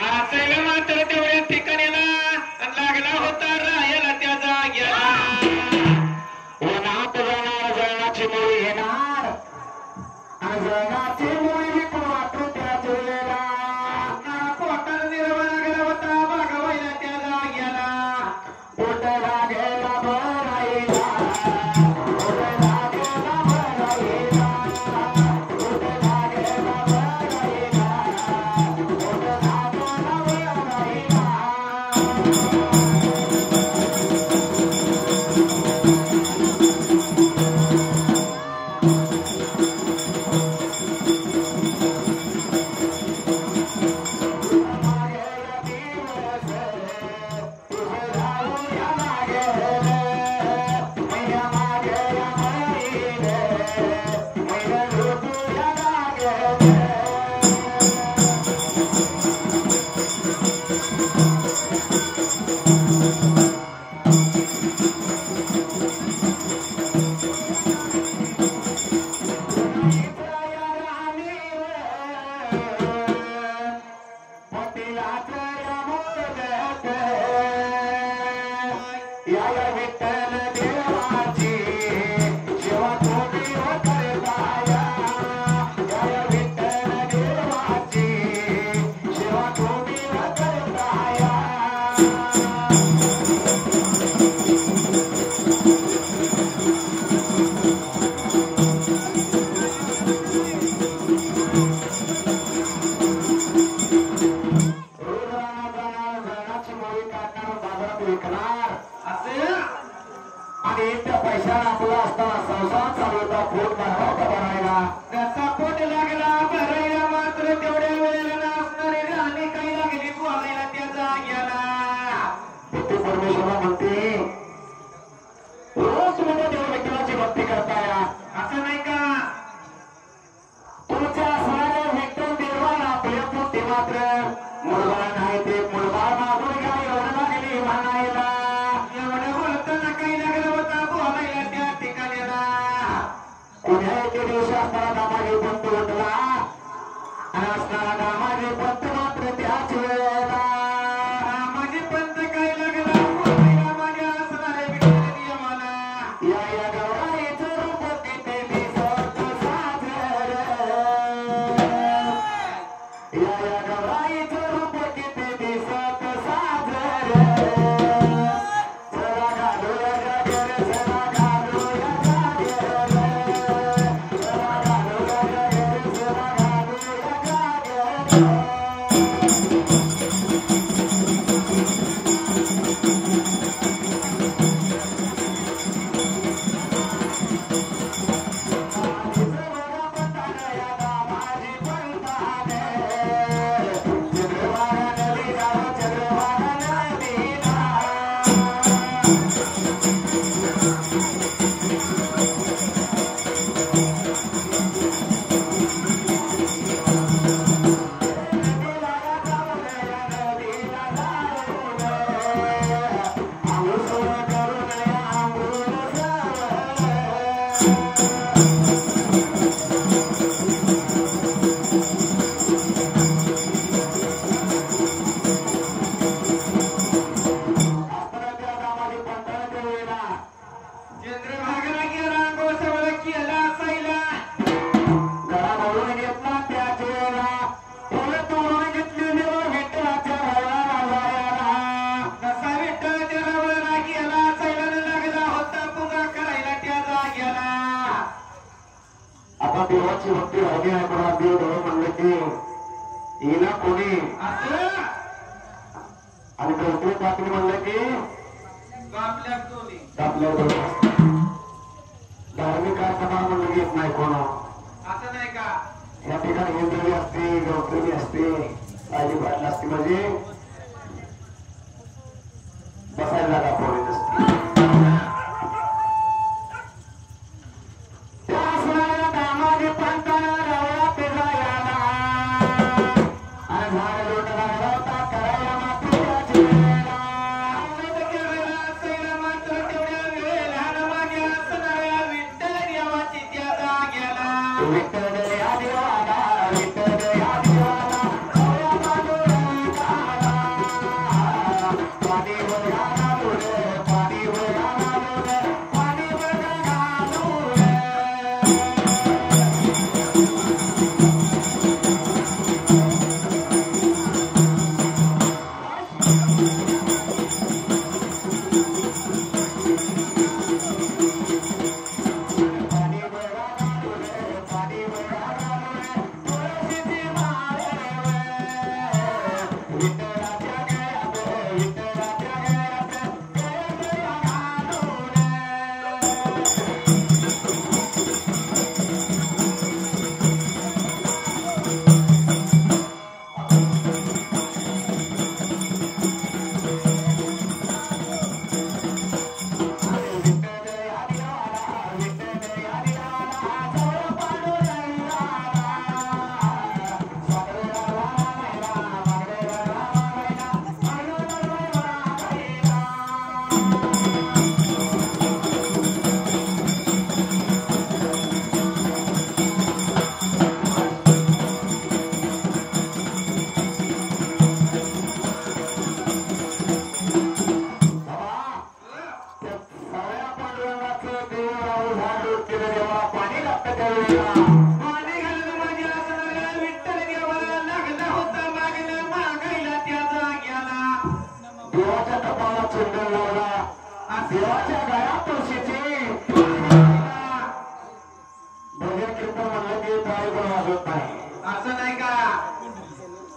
असायला मात्र तेवढ्या ठिकाणीला लागला होता राहायला त्या जाग्याला वनात जाणार जळणाची मुळी येणार जळणाची मुळी विकून वाटू त्या चुलीला पोटाला निर्वा लागला होता भागवायला त्या जाग्याला पोट लागेला भराईला पोट लागेला भराईला पोट लागेला भराईला पोट लागेला भराईला देवाची भक्ती राहिली आहे पण देव देव म्हणलं की येला कोणी आणि प्रत्येक बातमी म्हणलं की आपल्या धार्मिक कार्यक्रमाला म्हणलं की येत नाही कोण असं नाही का या ठिकाणी हिंदवी असते गौतमी असते राजी पाटील असते म्हणजे बसायला जागा पोळी नसते विठ्ठल या देवाला चंदन लावला देवाच्या गळ्यात तुळशीची भजन कीर्तन म्हणलं की टाळी पण वाजवत नाही. असं नाही का?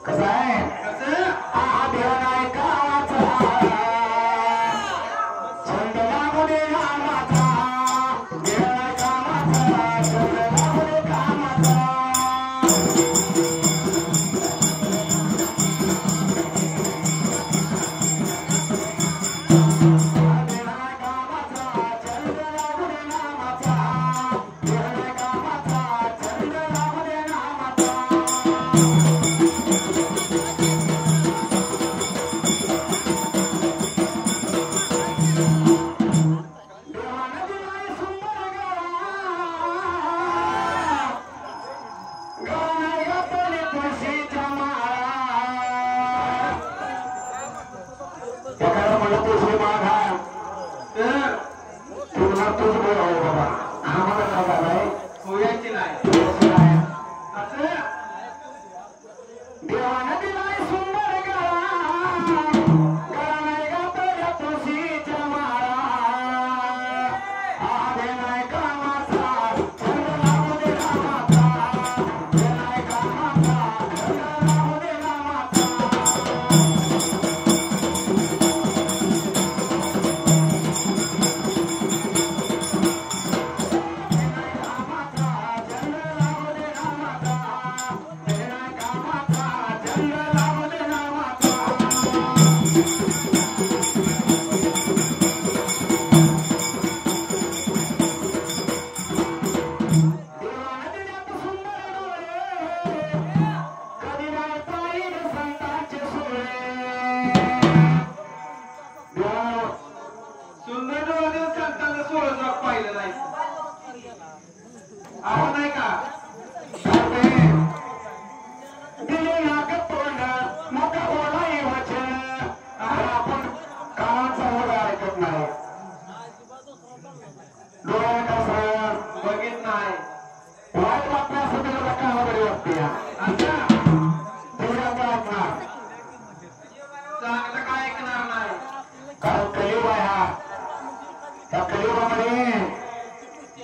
कसं आहे? कसं? हा देव नाही कामाचा छंद लागू दे कामाचा देव नाही कामाचा छंद लागू दे कामाचा.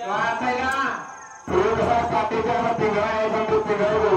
वाचायला कसा काटेच्या पिंगळा आहे पण तो पिंगळ